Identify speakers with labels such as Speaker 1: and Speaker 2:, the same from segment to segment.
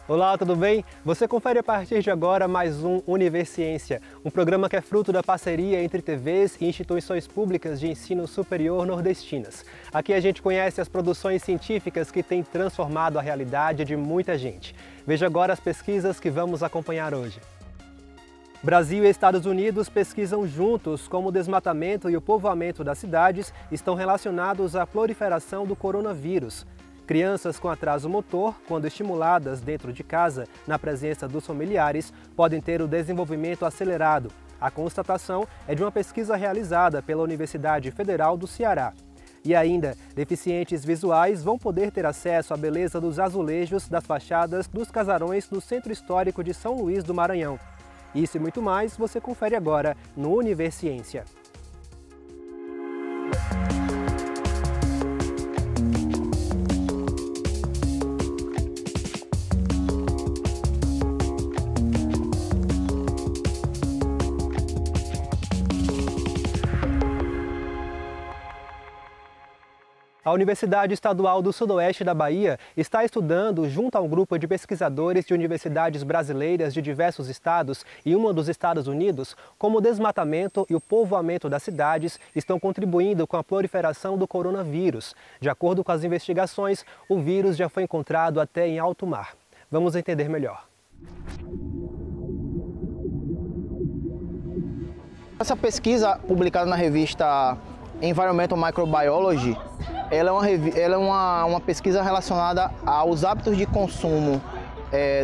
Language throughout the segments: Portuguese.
Speaker 1: Olá, tudo bem? Você confere a partir de agora mais um Universiência, um programa que é fruto da parceria entre TVs e instituições públicas de ensino superior nordestinas. Aqui a gente conhece as produções científicas que têm transformado a realidade de muita gente. Veja agora as pesquisas que vamos acompanhar hoje. Brasil e Estados Unidos pesquisam juntos como o desmatamento e o povoamento das cidades estão relacionados à proliferação do coronavírus. Crianças com atraso motor, quando estimuladas dentro de casa, na presença dos familiares, podem ter o desenvolvimento acelerado. A constatação é de uma pesquisa realizada pela Universidade Federal do Ceará. E ainda, deficientes visuais vão poder ter acesso à beleza dos azulejos das fachadas dos casarões do Centro Histórico de São Luís do Maranhão. Isso e muito mais você confere agora no Universiência. A Universidade Estadual do Sudoeste da Bahia está estudando, junto a um grupo de pesquisadores de universidades brasileiras de diversos estados e uma dos Estados Unidos, como o desmatamento e o povoamento das cidades estão contribuindo com a proliferação do coronavírus. De acordo com as investigações, o vírus já foi encontrado até em alto mar. Vamos entender melhor.
Speaker 2: Essa pesquisa, publicada na revista Environmental Microbiology, ela é uma pesquisa relacionada aos hábitos de consumo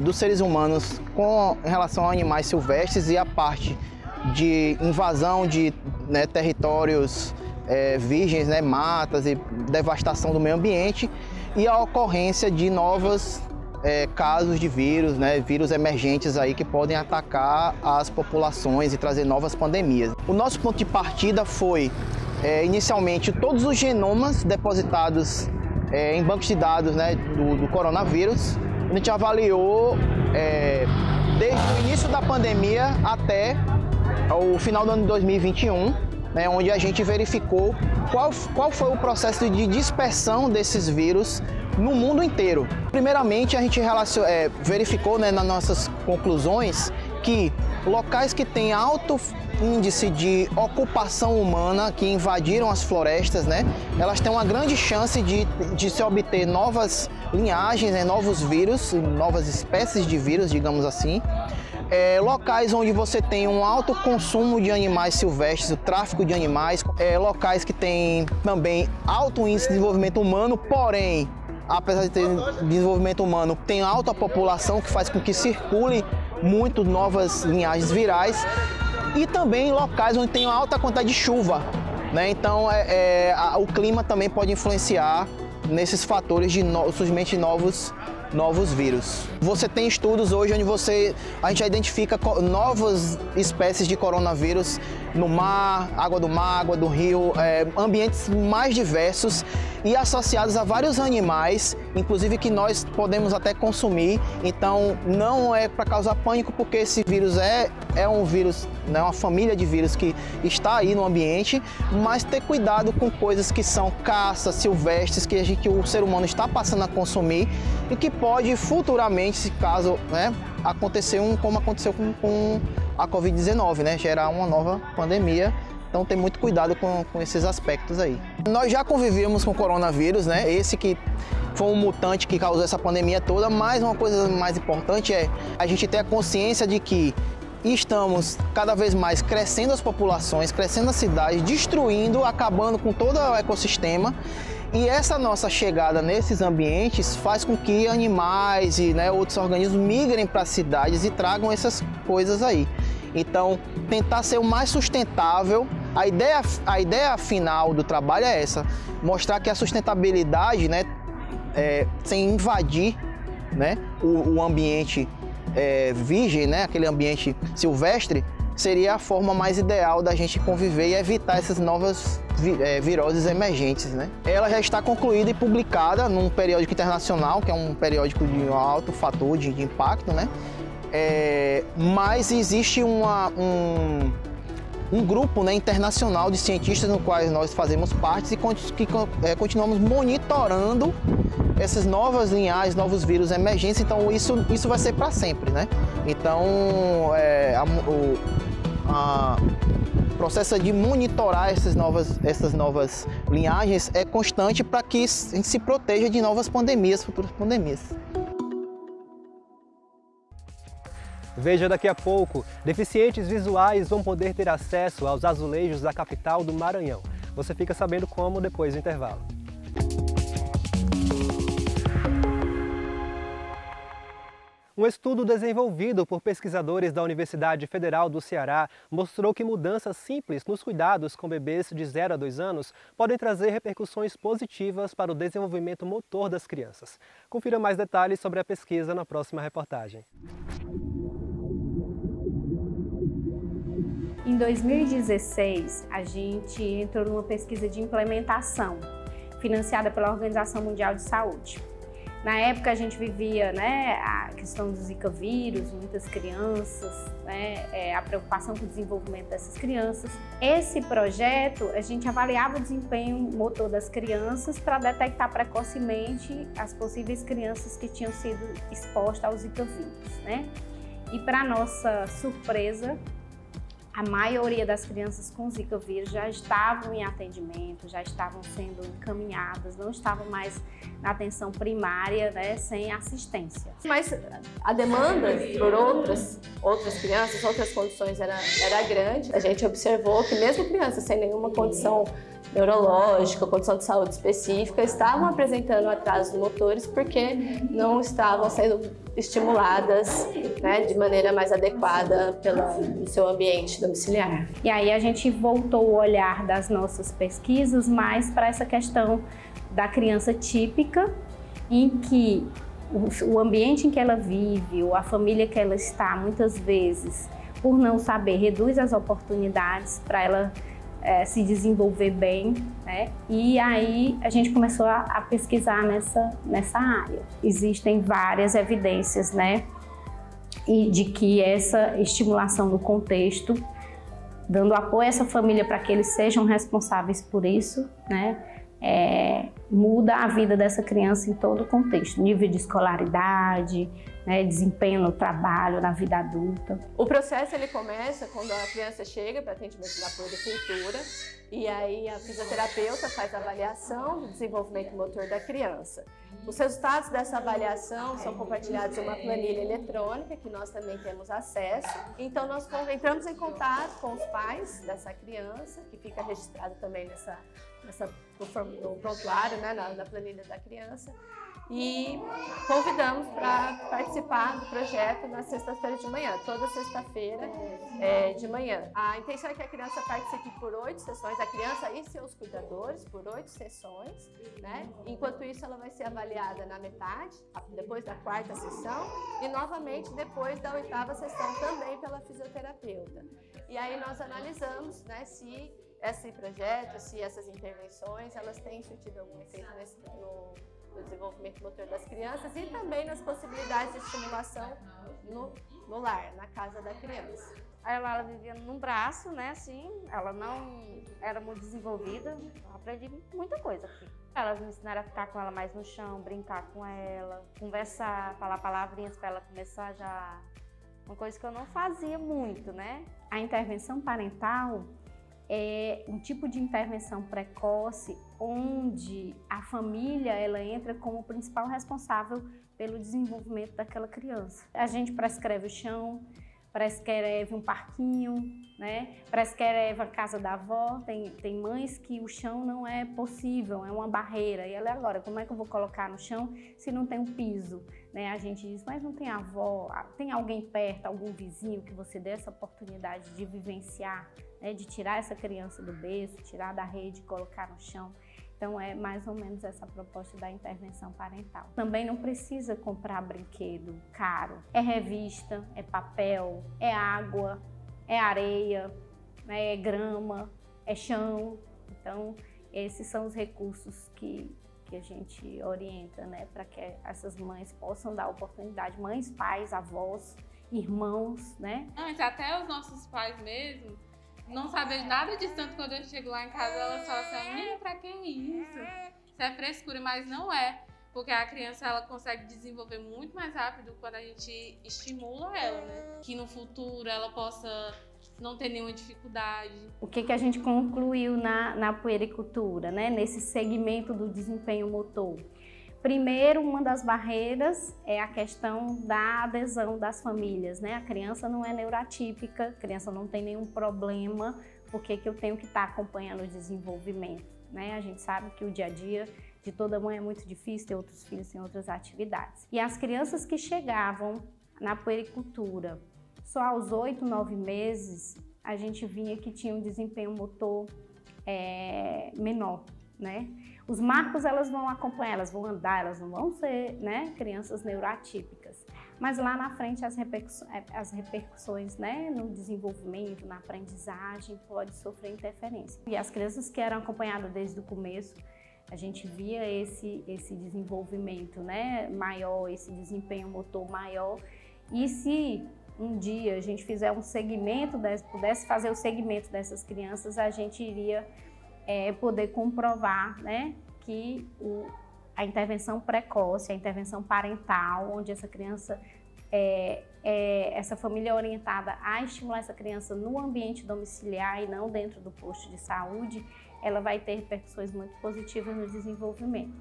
Speaker 2: dos seres humanos em relação a animais silvestres e a parte de invasão de territórios virgens, matas e devastação do meio ambiente e a ocorrência de novos casos de vírus, vírus emergentes aí que podem atacar as populações e trazer novas pandemias. O nosso ponto de partida foi inicialmente todos os genomas depositados em bancos de dados do coronavírus. A gente avaliou desde o início da pandemia até o final do ano de 2021, onde a gente verificou qual foi o processo de dispersão desses vírus no mundo inteiro. Primeiramente, a gente verificou nas nossas conclusões que locais que têm alto índice de ocupação humana, que invadiram as florestas, elas têm uma grande chance de se obter novas linhagens, novos vírus, novas espécies de vírus, digamos assim. Locais onde você tem um alto consumo de animais silvestres, o tráfico de animais, locais que têm também alto índice de desenvolvimento humano, porém, apesar de ter desenvolvimento humano, tem alta população que faz com que circule muito novas linhagens virais e também locais onde tem alta quantidade de chuva, Então o clima também pode influenciar nesses fatores de surgimento de novos vírus. Você tem estudos hoje onde a gente identifica novas espécies de coronavírus no mar, água do rio, ambientes mais diversos e associados a vários animais, inclusive que nós podemos até consumir. Então não é para causar pânico, porque esse vírus é um vírus, uma família de vírus que está aí no ambiente, mas ter cuidado com coisas que são caças silvestres que o ser humano está passando a consumir e que pode futuramente, se caso acontecer como aconteceu com a Covid-19, gerar uma nova pandemia. Então tem muito cuidado com esses aspectos aí. Nós já convivíamos com o coronavírus, esse que foi um mutante que causou essa pandemia toda, mas uma coisa mais importante é a gente ter a consciência de que estamos cada vez mais crescendo as populações, crescendo as cidades, destruindo, acabando com todo o ecossistema. E essa nossa chegada nesses ambientes faz com que animais e outros organismos migrem para as cidades e tragam essas coisas aí. Então, tentar ser o mais sustentável, a ideia final do trabalho é essa, mostrar que a sustentabilidade, sem invadir o ambiente virgem, aquele ambiente silvestre, seria a forma mais ideal da gente conviver e evitar essas novas viroses emergentes. Ela já está concluída e publicada num periódico internacional, que é um periódico de alto fator de impacto, mas existe um grupo internacional de cientistas no qual nós fazemos parte e que continuamos monitorando essas novas linhagens, novos vírus emergentes, então isso vai ser para sempre, né? Então, o processo de monitorar essas novas linhagens é constante para que a gente se proteja de novas pandemias, futuras pandemias.
Speaker 1: Veja daqui a pouco, deficientes visuais vão poder ter acesso aos azulejos da capital do Maranhão. Você fica sabendo como depois do intervalo. Um estudo desenvolvido por pesquisadores da Universidade Federal do Ceará mostrou que mudanças simples nos cuidados com bebês de 0 a 2 anos podem trazer repercussões positivas para o desenvolvimento motor das crianças. Confira mais detalhes sobre a pesquisa na próxima reportagem.
Speaker 3: Em 2016, a gente entrou numa pesquisa de implementação, financiada pela Organização Mundial de Saúde. Na época a gente vivia, né, a questão do Zika vírus, muitas crianças, né, a preocupação com o desenvolvimento dessas crianças. Esse projeto, a gente avaliava o desempenho motor das crianças para detectar precocemente as possíveis crianças que tinham sido expostas ao Zika vírus, né? E para nossa surpresa, a maioria das crianças com Zika vírus já estavam em atendimento, já estavam sendo encaminhadas, não estavam mais na atenção primária, né, sem assistência.
Speaker 4: Mas a demanda por outras crianças, outras condições era grande. A gente observou que mesmo crianças sem nenhuma condição neurológica, condição de saúde específica, estavam apresentando atrasos motores porque não estavam sendo estimuladas, né, de maneira mais adequada pelo seu ambiente domiciliar.
Speaker 3: E aí a gente voltou o olhar das nossas pesquisas mais para essa questão da criança típica, em que o ambiente em que ela vive, ou a família que ela está, muitas vezes, por não saber, reduz as oportunidades para ela se desenvolver bem, né? E aí a gente começou a pesquisar nessa área. Existem várias evidências, né, e de que essa estimulação no contexto, dando apoio a essa família para que eles sejam responsáveis por isso, né, muda a vida dessa criança em todo o contexto, nível de escolaridade, né, desempenho no trabalho, na vida adulta.
Speaker 4: O processo ele começa quando a criança chega para atendimento da puericultura e aí a fisioterapeuta faz a avaliação do desenvolvimento motor da criança. Os resultados dessa avaliação são compartilhados em uma planilha eletrônica que nós também temos acesso. Então nós entramos em contato com os pais dessa criança, que fica registrado também no prontuário, né, na planilha da criança, e convidamos para participar do projeto na sexta-feira de manhã, toda sexta-feira de manhã. A intenção é que a criança participe por 8 sessões, a criança e seus cuidadores, por 8 sessões, né? Enquanto isso, ela vai ser avaliada na metade, depois da 4ª sessão, e novamente depois da 8ª sessão também pela fisioterapeuta. E aí nós analisamos, né, se esse projeto, se essas intervenções, elas têm surtido algum efeito no desenvolvimento motor das crianças e também nas possibilidades de estimulação no lar, na casa da criança.
Speaker 5: Ela vivia num braço, né, assim, ela não era muito desenvolvida, eu aprendi muita coisa aqui. Elas me ensinaram a ficar com ela mais no chão, brincar com ela, conversar, falar palavrinhas para ela começar já, uma coisa que eu não fazia muito, né?
Speaker 3: A intervenção parental é um tipo de intervenção precoce onde a família ela entra como principal responsável pelo desenvolvimento daquela criança. A gente prescreve o chão, prescreve um parquinho, né? Prescreve a casa da avó. Tem mães que o chão não é possível, é uma barreira. E ela agora, como é que eu vou colocar no chão se não tem um piso? Né? A gente diz, mas não tem avó, tem alguém perto, algum vizinho que você dê essa oportunidade de vivenciar, né? De tirar essa criança do berço, tirar da rede e colocar no chão. Então é mais ou menos essa proposta da intervenção parental. Também não precisa comprar brinquedo caro. É revista, é papel, é água, é areia, né? É grama, é chão. Então esses são os recursos que a gente orienta, né? Para que essas mães possam dar oportunidade. Mães, pais, avós, irmãos, né?
Speaker 6: Antes, até os nossos pais mesmo não sabem nada disso, tanto quando eu chego lá em casa, elas falam assim, menina, pra que isso? Isso é frescura, mas não é. porque a criança ela consegue desenvolver muito mais rápido quando a gente estimula ela, né? Que no futuro ela possa não ter nenhuma dificuldade.
Speaker 3: O que a gente concluiu na puericultura, né? Nesse segmento do desempenho motor? Primeiro, uma das barreiras é a questão da adesão das famílias, né? A criança não é neuroatípica, a criança não tem nenhum problema, por que eu tenho que estar acompanhando o desenvolvimento, né? A gente sabe que o dia a dia de toda mãe é muito difícil, ter outros filhos, tem outras atividades. E as crianças que chegavam na puericultura só aos 8, 9 meses, a gente via que tinha um desempenho motor menor, né? Os marcos elas vão acompanhar, elas vão andar, elas não vão ser, né, crianças neuroatípicas. Mas lá na frente as repercussões, né, no desenvolvimento, na aprendizagem, pode sofrer interferência. E as crianças que eram acompanhadas desde o começo, a gente via esse desenvolvimento, né, maior, esse desempenho motor maior. E se um dia a gente fizer um segmento, pudesse fazer o segmento dessas crianças, a gente iria poder comprovar, né, que a intervenção precoce, a intervenção parental, onde essa criança, essa família é orientada a estimular essa criança no ambiente domiciliar e não dentro do posto de saúde, ela vai ter repercussões muito positivas no desenvolvimento.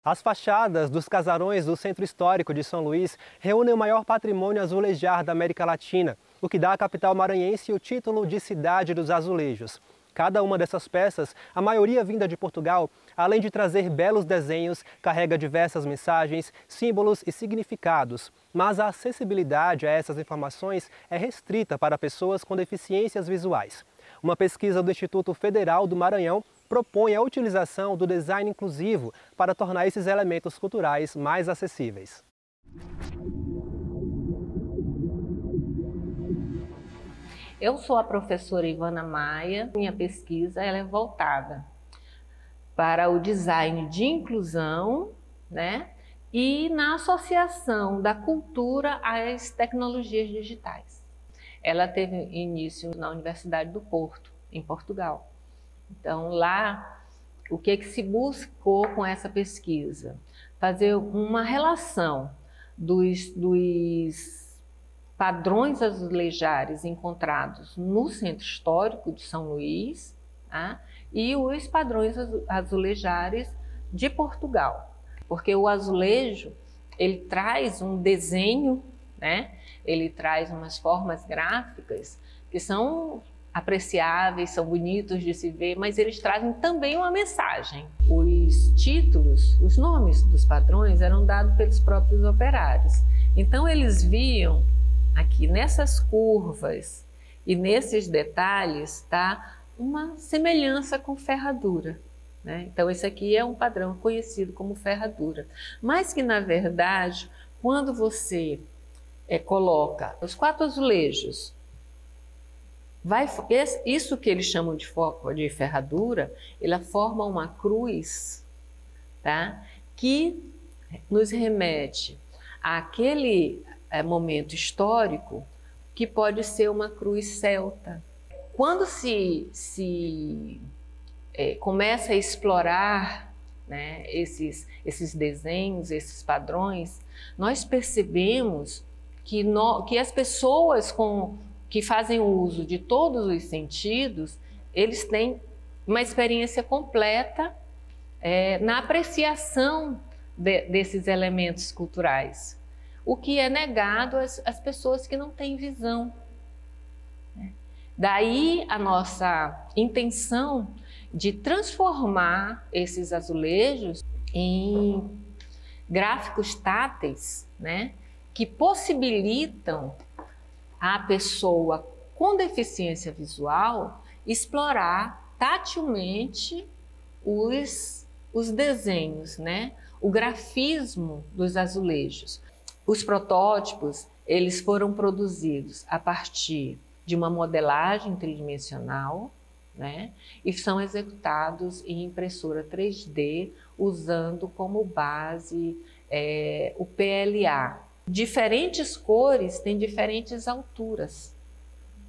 Speaker 1: As fachadas dos casarões do Centro Histórico de São Luís reúnem o maior patrimônio azulejar da América Latina, o que dá à capital maranhense o título de Cidade dos Azulejos. Cada uma dessas peças, a maioria vinda de Portugal, além de trazer belos desenhos, carrega diversas mensagens, símbolos e significados. Mas a acessibilidade a essas informações é restrita para pessoas com deficiências visuais. Uma pesquisa do Instituto Federal do Maranhão propõe a utilização do design inclusivo para tornar esses elementos culturais mais acessíveis.
Speaker 7: Eu sou a professora Ivana Maia. Minha pesquisa ela é voltada para o design de inclusão, né? E na associação da cultura às tecnologias digitais. Ela teve início na Universidade do Porto, em Portugal. Então, lá, o que se buscou com essa pesquisa? Fazer uma relação dos padrões azulejares encontrados no Centro Histórico de São Luís, tá? E os padrões azulejares de Portugal. Porque o azulejo, ele traz um desenho, né? Ele traz umas formas gráficas que são apreciáveis, são bonitos de se ver, mas eles trazem também uma mensagem. Os títulos, os nomes dos padrões eram dados pelos próprios operários. Então eles viam aqui nessas curvas e nesses detalhes, tá, uma semelhança com ferradura, né? Então esse aqui é um padrão conhecido como ferradura, mas que na verdade, quando você coloca os 4 azulejos, isso que eles chamam de ferradura, ela forma uma cruz, tá? Que nos remete àquele momento histórico que pode ser uma cruz celta. Quando se começa a explorar, né, esses desenhos, esses padrões, nós percebemos que as pessoas que fazem uso de todos os sentidos, eles têm uma experiência completa na apreciação desses elementos culturais, o que é negado às pessoas que não têm visão, né? Daí a nossa intenção de transformar esses azulejos em gráficos táteis, né, que possibilitam a pessoa com deficiência visual explorar tatilmente os desenhos, né? O grafismo dos azulejos. Os protótipos, eles foram produzidos a partir de uma modelagem tridimensional, né? E são executados em impressora 3D, usando como base o PLA. Diferentes cores têm diferentes alturas,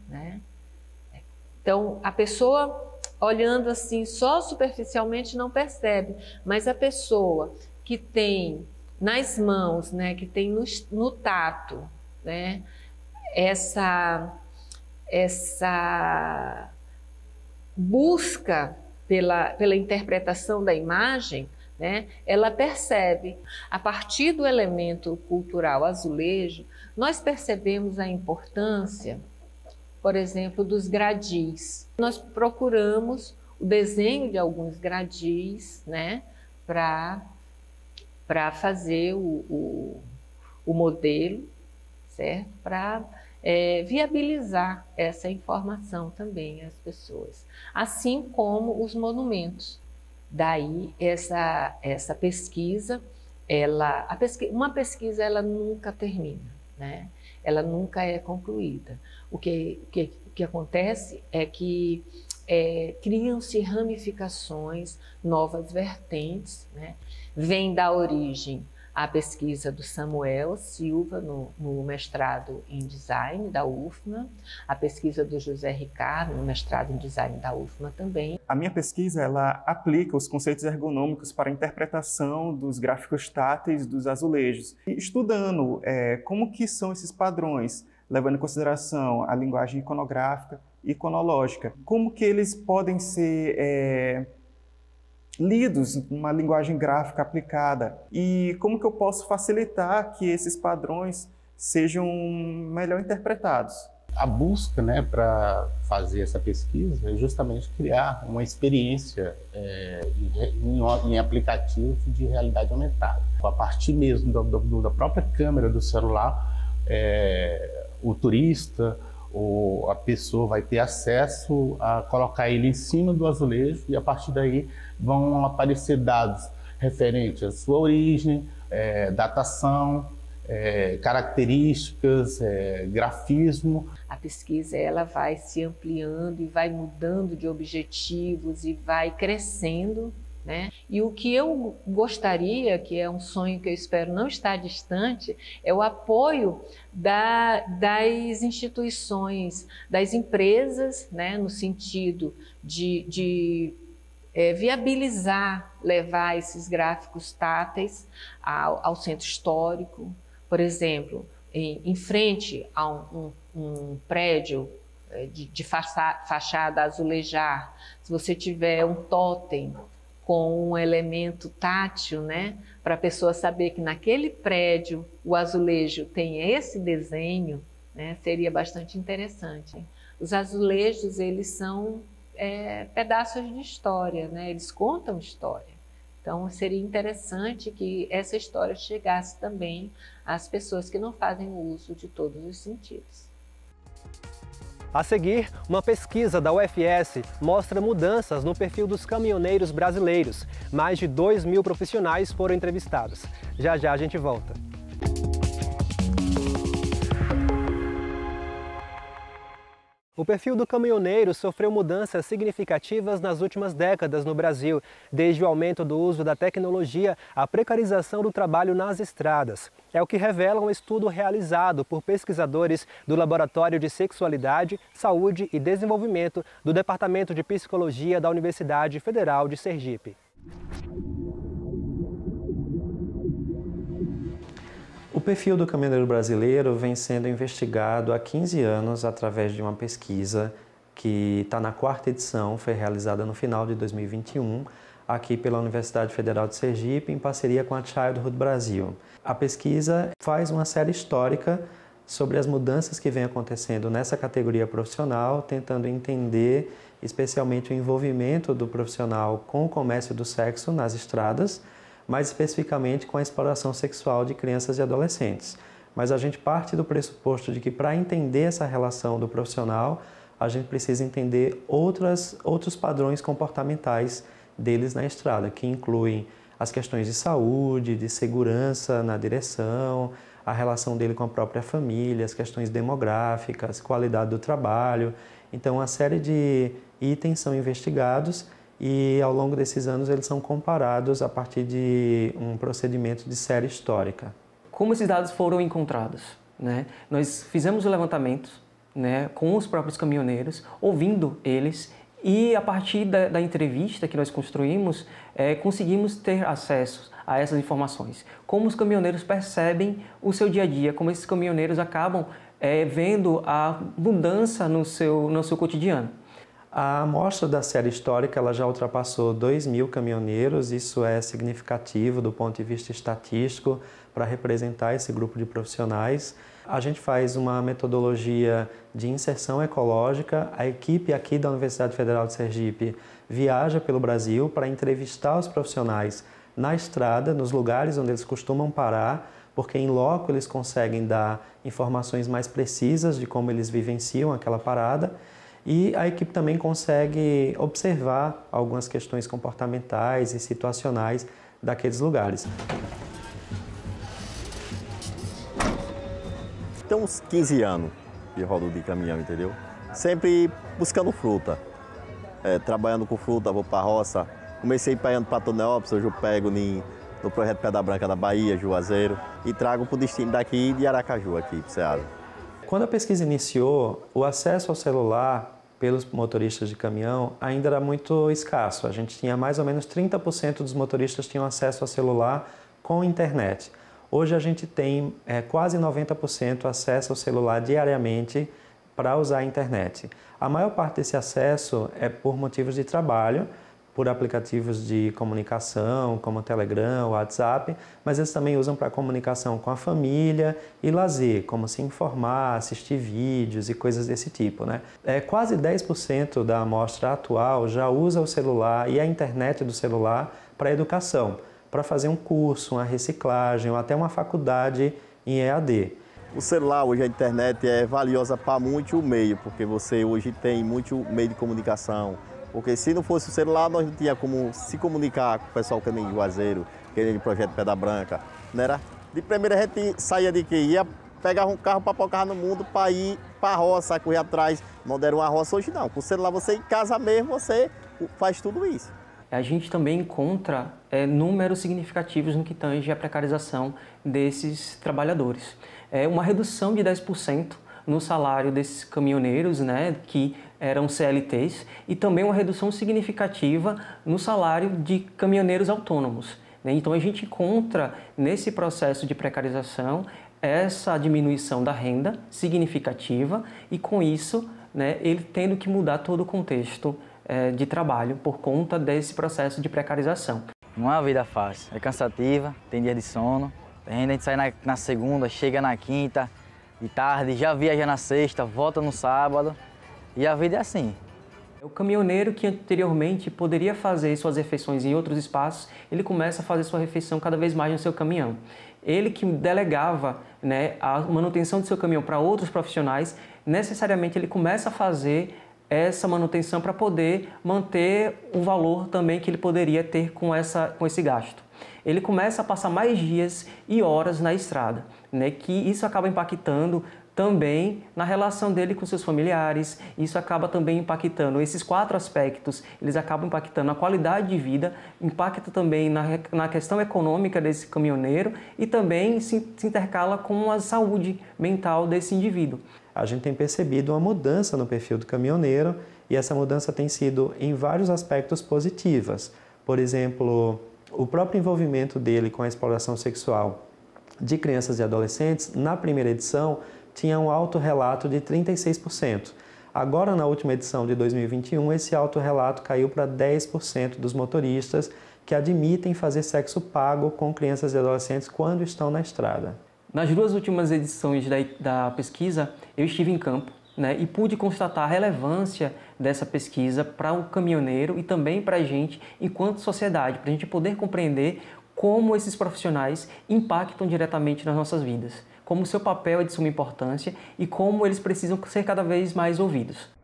Speaker 7: né? Então, a pessoa, olhando assim, só superficialmente não percebe, mas a pessoa que tem nas mãos, né, que tem no tato, né, essa busca pela interpretação da imagem, né, ela percebe. A partir do elemento cultural azulejo, nós percebemos a importância, por exemplo, dos gradis. Nós procuramos o desenho de alguns gradis, né, para fazer o modelo, certo? Para viabilizar essa informação também às pessoas, assim como os monumentos. Daí essa pesquisa, uma pesquisa ela nunca termina, né? Ela nunca é concluída. O que acontece é que criam-se ramificações, novas vertentes, né? Vem da origem a pesquisa do Samuel Silva no mestrado em design da UFMA, a pesquisa do José Ricardo no mestrado em design da UFMA também.
Speaker 8: A minha pesquisa ela aplica os conceitos ergonômicos para a interpretação dos gráficos táteis dos azulejos, estudando como que são esses padrões, levando em consideração a linguagem iconográfica e iconológica, como que eles podem ser lidos numa linguagem gráfica aplicada e como que eu posso facilitar que esses padrões sejam melhor interpretados.
Speaker 9: A busca, né, para fazer essa pesquisa é justamente criar uma experiência em aplicativos de realidade aumentada. A partir mesmo da própria câmera do celular, o turista ou a pessoa vai ter acesso a colocar ele em cima do azulejo e a partir daí vão aparecer dados referentes à sua origem, datação, características, grafismo.
Speaker 7: A pesquisa ela vai se ampliando e vai mudando de objetivos e vai crescendo, né? E o que eu gostaria, que é um sonho que eu espero não estar distante, é o apoio das instituições, das empresas, né? No sentido de viabilizar, levar esses gráficos táteis ao centro histórico. Por exemplo, em frente a um prédio de fachada azulejar, se você tiver um tótem com um elemento tátil, né, para a pessoa saber que naquele prédio o azulejo tem esse desenho, né, seria bastante interessante. Os azulejos, eles são pedaços de história, né, eles contam história. Então, seria interessante que essa história chegasse também às pessoas que não fazem uso de todos os sentidos.
Speaker 1: A seguir, uma pesquisa da UFS mostra mudanças no perfil dos caminhoneiros brasileiros. Mais de 2.000 profissionais foram entrevistados. Já já a gente volta. O perfil do caminhoneiro sofreu mudanças significativas nas últimas décadas no Brasil, desde o aumento do uso da tecnologia à precarização do trabalho nas estradas. É o que revela um estudo realizado por pesquisadores do Laboratório de Sexualidade, Saúde e Desenvolvimento do Departamento de Psicologia da Universidade Federal de Sergipe.
Speaker 10: O perfil do caminhoneiro brasileiro vem sendo investigado há 15 anos através de uma pesquisa que está na 4ª edição, foi realizada no final de 2021, aqui pela Universidade Federal de Sergipe, em parceria com a Childhood Brasil. A pesquisa faz uma série histórica sobre as mudanças que vêm acontecendo nessa categoria profissional, tentando entender especialmente o envolvimento do profissional com o comércio do sexo nas estradas, mais especificamente com a exploração sexual de crianças e adolescentes. Mas a gente parte do pressuposto de que para entender essa relação do profissional, a gente precisa entender outros padrões comportamentais deles na estrada, que incluem as questões de saúde, de segurança na direção, a relação dele com a própria família, as questões demográficas, qualidade do trabalho. Então, uma série de itens são investigados e ao longo desses anos eles são comparados a partir de um procedimento de série histórica.
Speaker 11: Como esses dados foram encontrados, né? Nós fizemos o levantamento, né, com os próprios caminhoneiros, ouvindo eles, e a partir da entrevista que nós construímos, conseguimos ter acesso a essas informações. Como os caminhoneiros percebem o seu dia a dia, como esses caminhoneiros acabam vendo a mudança no seu cotidiano.
Speaker 10: A amostra da série histórica ela já ultrapassou 2.000 caminhoneiros, isso é significativo do ponto de vista estatístico para representar esse grupo de profissionais. A gente faz uma metodologia de inserção ecológica. A equipe aqui da Universidade Federal de Sergipe viaja pelo Brasil para entrevistar os profissionais na estrada, nos lugares onde eles costumam parar, porque em loco eles conseguem dar informações mais precisas de como eles vivenciam aquela parada. E a equipe também consegue observar algumas questões comportamentais e situacionais daqueles lugares.
Speaker 12: Tem uns 15 anos que rodo de caminhão, entendeu? Sempre buscando fruta. Trabalhando com fruta, vou para a roça. Comecei pegando para Tonelópolis, hoje eu pego no projeto Pedra Branca da Bahia, Juazeiro, e trago para o destino daqui de Aracaju, aqui para o Ceará.
Speaker 10: Quando a pesquisa iniciou, o acesso ao celular pelos motoristas de caminhão ainda era muito escasso. A gente tinha mais ou menos 30% dos motoristas tinham acesso ao celular com internet. Hoje a gente tem quase 90% acesso ao celular diariamente para usar a internet. A maior parte desse acesso é por motivos de trabalho, por aplicativos de comunicação, como Telegram, WhatsApp, mas eles também usam para comunicação com a família e lazer, como se informar, assistir vídeos e coisas desse tipo, né? Quase 10% da amostra atual já usa o celular e a internet do celular para educação, para fazer um curso, uma reciclagem ou até uma faculdade em EAD.
Speaker 12: O celular, hoje a internet é valiosa para muito o meio, porque você hoje tem muito meio de comunicação. Porque se não fosse o celular, nós não tinha como se comunicar com o pessoal que é de Juazeiro, que é de Projeto Pedra Branca. Não era? De primeira a gente saía de que ia pegar um carro para pocar no mundo para ir para a roça, correr atrás. Não deram uma roça hoje não. Com o celular você em casa mesmo, você faz tudo isso.
Speaker 11: A gente também encontra números significativos no que tange à precarização desses trabalhadores. Uma redução de 10% no salário desses caminhoneiros, né, que eram CLTs, e também uma redução significativa no salário de caminhoneiros autônomos, né? Então a gente encontra nesse processo de precarização essa diminuição da renda significativa e com isso, né, ele tendo que mudar todo o contexto de trabalho por conta desse processo de precarização.
Speaker 13: Não é uma vida fácil, é cansativa, tem dia de sono, a gente sai na segunda, chega na quinta, de tarde, já viaja na sexta, volta no sábado e a vida é assim.
Speaker 11: O caminhoneiro que anteriormente poderia fazer suas refeições em outros espaços, ele começa a fazer sua refeição cada vez mais no seu caminhão. Ele que delegava, né, a manutenção do seu caminhão para outros profissionais, necessariamente ele começa a fazer essa manutenção para poder manter o valor também que ele poderia ter com esse gasto. Ele começa a passar mais dias e horas na estrada, né, que isso acaba impactando também na relação dele com seus familiares, isso acaba também impactando esses 4 aspectos, eles acabam impactando a qualidade de vida, impacta também na questão econômica desse caminhoneiro e também se intercala com a saúde mental desse indivíduo.
Speaker 10: A gente tem percebido uma mudança no perfil do caminhoneiro e essa mudança tem sido em vários aspectos positivas. Por exemplo, o próprio envolvimento dele com a exploração sexual de crianças e adolescentes, na primeira edição, tinha um autorrelato de 36%. Agora, na última edição de 2021, esse autorrelato caiu para 10% dos motoristas que admitem fazer sexo pago com crianças e adolescentes quando estão na estrada.
Speaker 11: Nas 2 últimas edições da pesquisa, eu estive em campo, né, e pude constatar a relevância dessa pesquisa para o caminhoneiro e também para a gente enquanto sociedade, para a gente poder compreender como esses profissionais impactam diretamente nas nossas vidas, como o seu papel é de suma importância e como eles precisam ser cada vez mais ouvidos.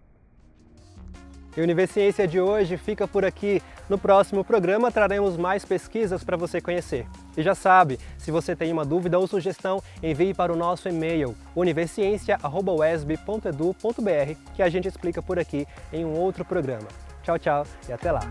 Speaker 1: E o Univerciência de hoje fica por aqui. No próximo programa traremos mais pesquisas para você conhecer. E já sabe, se você tem uma dúvida ou sugestão, envie para o nosso e-mail universiencia@uesb.edu.br que a gente explica por aqui em um outro programa. Tchau, tchau e até lá!